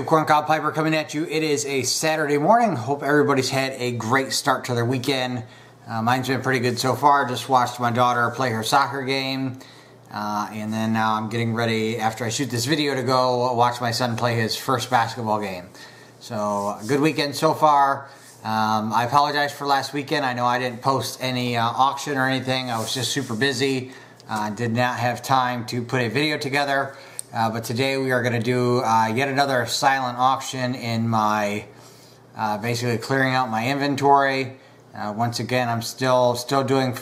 Corncob Piper coming at you. It is a Saturday morning. Hope everybody's had a great start to their weekend. Mine's been pretty good so far. Just watched my daughter play her soccer game. And then now I'm getting ready, after I shoot this video, to go watch my son play his first basketball game. So, a good weekend so far. I apologize for last weekend. I know I didn't post any auction or anything. I was just super busy. Did not have time to put a video together. But today we are going to do yet another silent auction in my, basically clearing out my inventory. Once again, I'm still doing,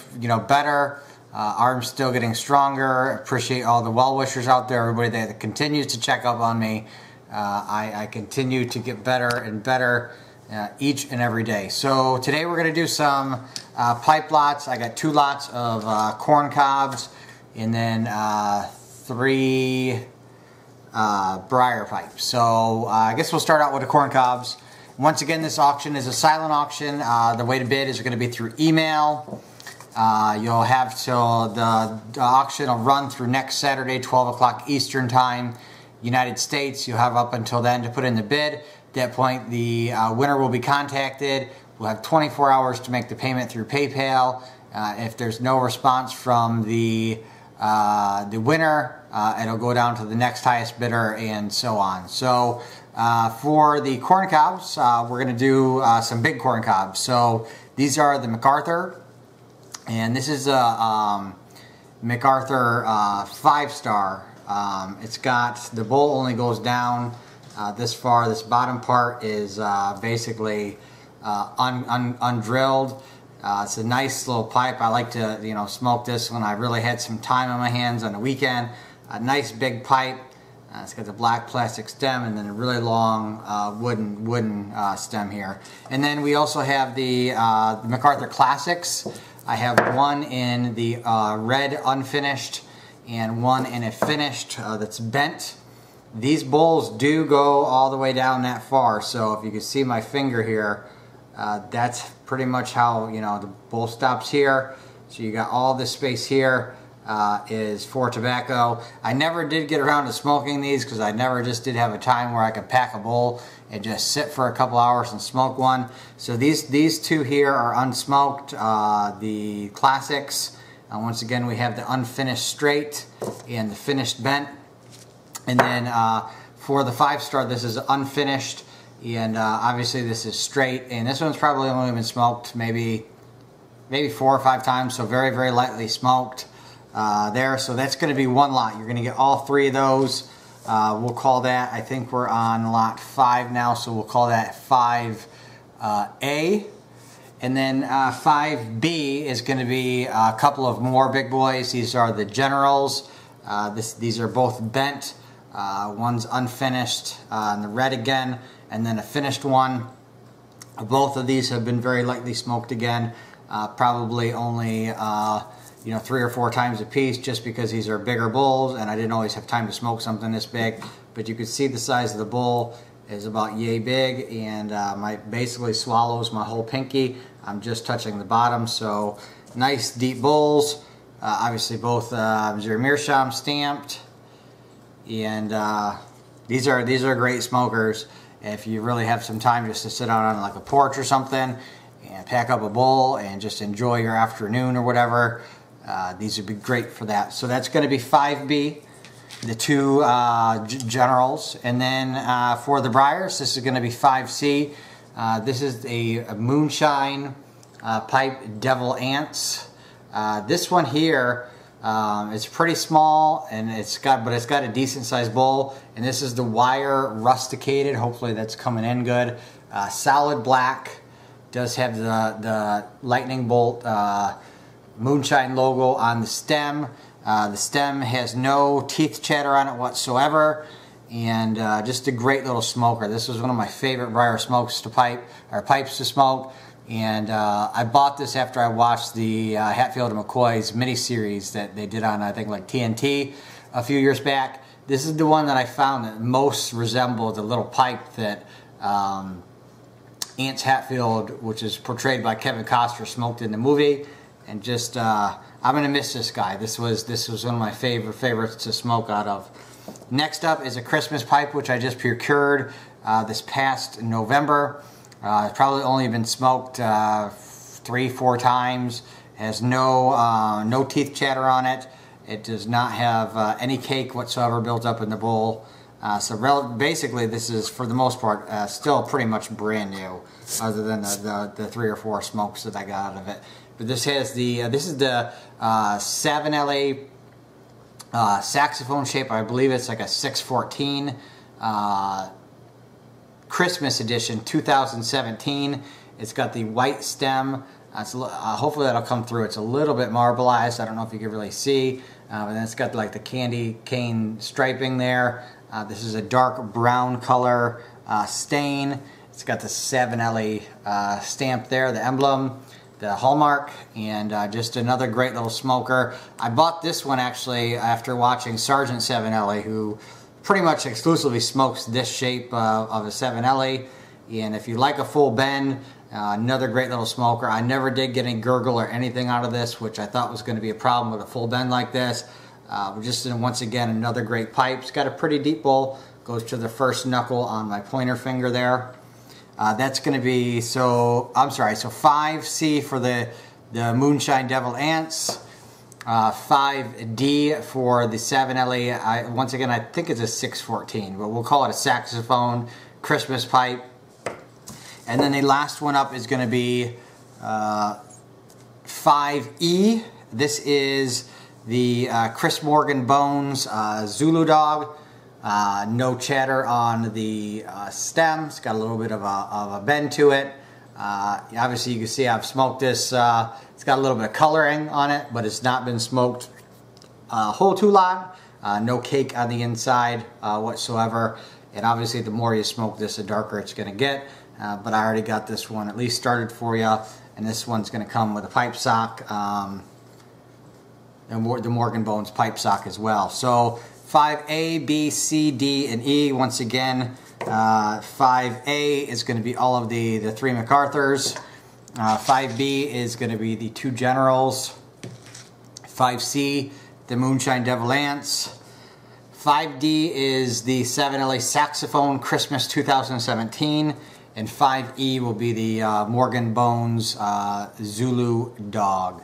better. Arm's still getting stronger. Appreciate all the well-wishers out there, everybody that continues to check up on me. I continue to get better and better each and every day. So today we're going to do some pipe lots. I got 2 lots of corn cobs and then 3 briar pipes. So I guess we'll start out with the corn cobs. Once again, this auction is a silent auction. The way to bid is going to be through email. You'll have till the auction will run through next Saturday, 12 o'clock Eastern Time, United States. You'll have up until then to put in the bid. At that point, the winner will be contacted. We'll have 24 hours to make the payment through PayPal. If there's no response from the winner, it'll go down to the next highest bidder and so on. So for the corn cobs, we're going to do some big corn cobs. So these are the MacArthur, and this is a MacArthur 5-star. It's got, the bowl only goes down this far. This bottom part is basically undrilled. It's a nice little pipe. I like to, smoke this when I really had some time on my hands on the weekend. A nice big pipe. It's got the black plastic stem and then a really long wooden stem here. And then we also have the MacArthur Classics. I have one in the red unfinished and one in a finished that's bent. These bowls do go all the way down that far, so if you can see my finger here, that's pretty much how, the bowl stops here. So you got all this space here is for tobacco. I never did get around to smoking these because I never just did have a time where I could pack a bowl and just sit for a couple hours and smoke one. So these 2 here are unsmoked, the Classics. Once again, we have the unfinished straight and the finished bent. And then for the 5-star, this is unfinished. And obviously this is straight, and this one's probably only been smoked maybe 4 or 5 times, so very, very lightly smoked there. So that's going to be 1 lot. You're going to get all 3 of those. We'll call that, I think we're on lot 5 now, so we'll call that 5A. And then 5B is going to be a couple of more big boys. These are the Generals. These are both bent. One's unfinished in the red again, and then a finished one. Both of these have been very lightly smoked again, probably only 3 or 4 times a piece, just because these are bigger bowls and I didn't always have time to smoke something this big. But you can see the size of the bowl is about yay big, and basically swallows my whole pinky. I'm just touching the bottom. So nice deep bowls. Obviously both Zero Meerschaum stamped. And these are great smokers if you really have some time just to sit out on like a porch or something and pack up a bowl and just enjoy your afternoon or whatever. These would be great for that. So that's going to be 5B, the 2 Generals. And then for the Briars, this is going to be 5C. This is a moonshine pipe Devil Ants. This one here, it's pretty small, and it's got a decent sized bowl. And this is the wire rusticated. Hopefully that's coming in good. Solid black. Does have the lightning bolt moonshine logo on the stem. The stem has no teeth chatter on it whatsoever, and just a great little smoker. This was one of my favorite briar smokes to pipes to smoke. And I bought this after I watched the Hatfield and McCoy's miniseries that they did on, I think, like TNT a few years back. This is the one that I found that most resembled the little pipe that Ants Hatfield, which is portrayed by Kevin Costner, smoked in the movie. And just, I'm gonna miss this guy. This was one of my favorites to smoke out of. Next up is a Christmas pipe, which I just procured this past November. It's probably only been smoked 3-4 times. It has no teeth chatter on it. It does not have any cake whatsoever built up in the bowl. So basically this is, for the most part, still pretty much brand new, other than the 3 or 4 smokes that I got out of it. But this has this is the 7LA saxophone shape. I believe it's like a 614 Christmas edition 2017. It's got the white stem. Hopefully that'll come through. It's a little bit marbleized. I don't know if you can really see. But then it's got like the candy cane striping there. This is a dark brown color stain. It's got the 7LA stamp there, the emblem, the hallmark, and just another great little smoker. I bought this one actually after watching Sergeant 7LA, who pretty much exclusively smokes this shape of a 7LA. And if you like a full bend, another great little smoker. I never did get any gurgle or anything out of this, which I thought was going to be a problem with a full bend like this. Just once again, another great pipe. It's got a pretty deep bowl. Goes to the first knuckle on my pointer finger there. That's going to be, so 5C for the Moonshine Devil Ants. 5D for the 7LA. Once again, I think it's a 614, but we'll call it a saxophone Christmas pipe. And then the last one up is going to be 5E. This is the Chris Morgan Bones Zulu Dog. No chatter on the stem. It's got a little bit of a bend to it. Obviously you can see I've smoked this. It's got a little bit of coloring on it, but it's not been smoked a whole too long. No cake on the inside whatsoever. And obviously the more you smoke this, the darker it's going to get. But I already got this one at least started for you. And this one's going to come with a pipe sock. And the Morgan Bones pipe sock as well. So 5A, B, C, D, and E. Once again, 5A is going to be all of the 3 MacArthurs. 5B is going to be the 2 Generals. 5C, the Moonshine Devil Ants. 5D is the 7LA Saxophone Christmas 2017. And 5E will be the Morgan Bones Zulu Dog.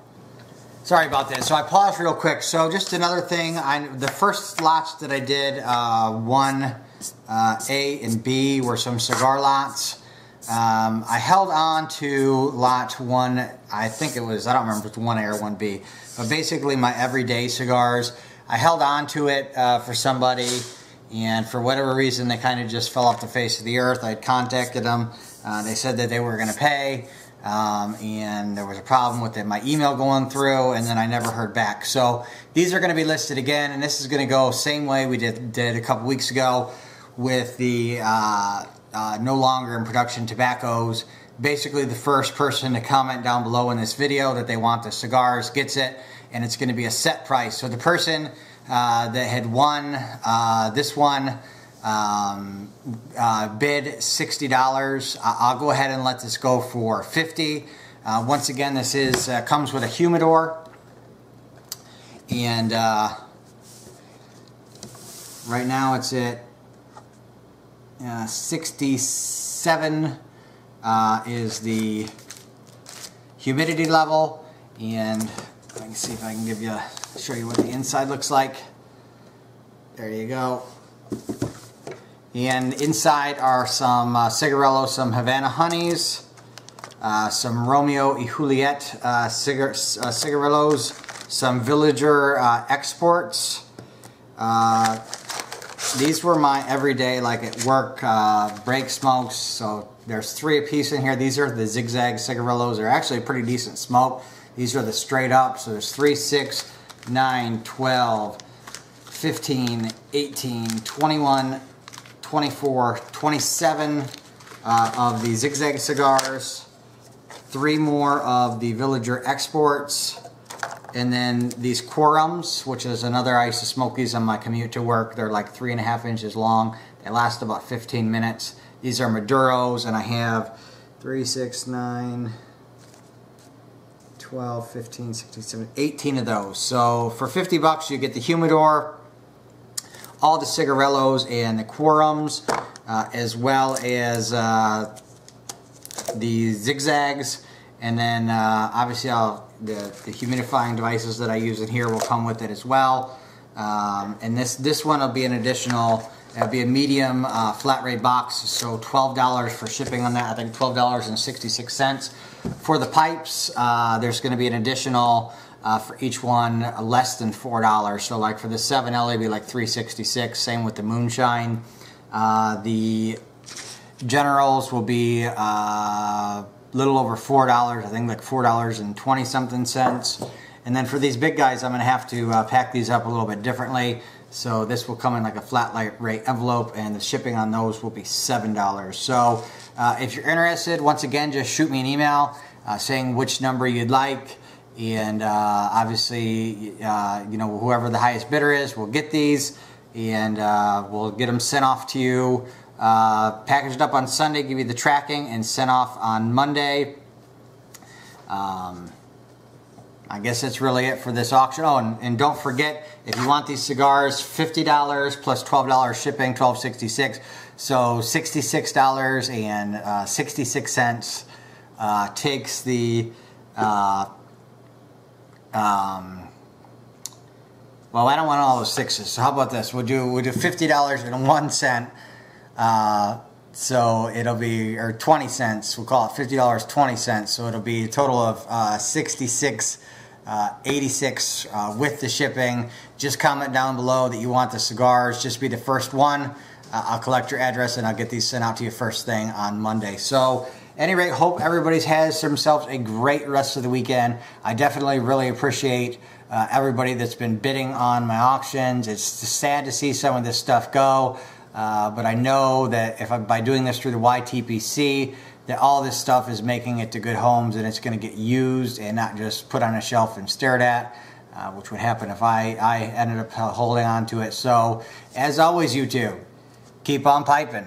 Sorry about that. So I paused real quick. So just another thing, the first lots that I did, 1A and B, were some cigar lots. I held on to lot 1, I think it was, I don't remember if it's 1A or 1B, but basically my everyday cigars. I held on to it for somebody, and for whatever reason they kind of just fell off the face of the earth. I had contacted them. They said that they were going to pay. And there was a problem with my email going through, and then I never heard back. So these are going to be listed again, and this is going to go same way we did a couple weeks ago with the no longer in production tobaccos. Basically, the first person to comment down below in this video that they want the cigars gets it, and it's going to be a set price. So the person that had won this one bid $60. I'll go ahead and let this go for $50. Once again, this is comes with a humidor, and right now it's at 67 is the humidity level, and I can see if I can show you what the inside looks like. There you go. And inside are some cigarillos, some Havana Honeys, some Romeo y Juliet cigarillos, some Villager exports. These were my everyday, like at work, break smokes. So there's 3 a piece in here. These are the zigzag cigarillos. They're actually a pretty decent smoke. These are the straight up. So there's 3, 6, 9, 12, 15, 18, 21, 24, 27 of the zigzag cigars, 3 more of the Villager exports, and then these quorums, which is another, I used to smoke these on my commute to work. They're like 3.5 inches long. They last about 15 minutes. These are Maduros, and I have 3, 6, 9, 12, 15, 16, 17, 18 of those. So for $50 you get the humidor, all the cigarillos and the quorums. as well as the zigzags, and then obviously the humidifying devices that I use in here will come with it as well. And this one will be an additional, it'll be a medium flat rate box, so $12 for shipping on that. I think $12.66 for the pipes. There's going to be an additional for each one less than $4. So like for the 7L, it'd be like $3.66. Same with the moonshine. The generals will be little over $4, I think like $4.20 something cents. And then for these big guys, I'm going to have to pack these up a little bit differently. So this will come in like a flat rate envelope, and the shipping on those will be $7. So if you're interested, once again, just shoot me an email saying which number you'd like. And obviously, you know, whoever the highest bidder is will get these, and we'll get them sent off to you. Packaged up on Sunday, give you the tracking, and sent off on Monday. I guess that's really it for this auction. Oh, and don't forget, if you want these cigars, $50 plus $12 shipping, $12.66. So $66.66 takes the well, I don't want all those sixes, so how about this? We'll do $50.01. So it'll be, or 20 cents. We'll call it $50.20. So it'll be a total of $66.86 with the shipping. Just comment down below that you want the cigars. Just be the first one. I'll collect your address and I'll get these sent out to you first thing on Monday. So at any rate, hope everybody has themselves a great rest of the weekend. I definitely really appreciate everybody that's been bidding on my auctions. It's sad to see some of this stuff go, but I know that by doing this through the YTPC, that all this stuff is making it to good homes, and it's going to get used and not just put on a shelf and stared at, which would happen if I ended up holding on to it. So, as always, you two, keep on piping.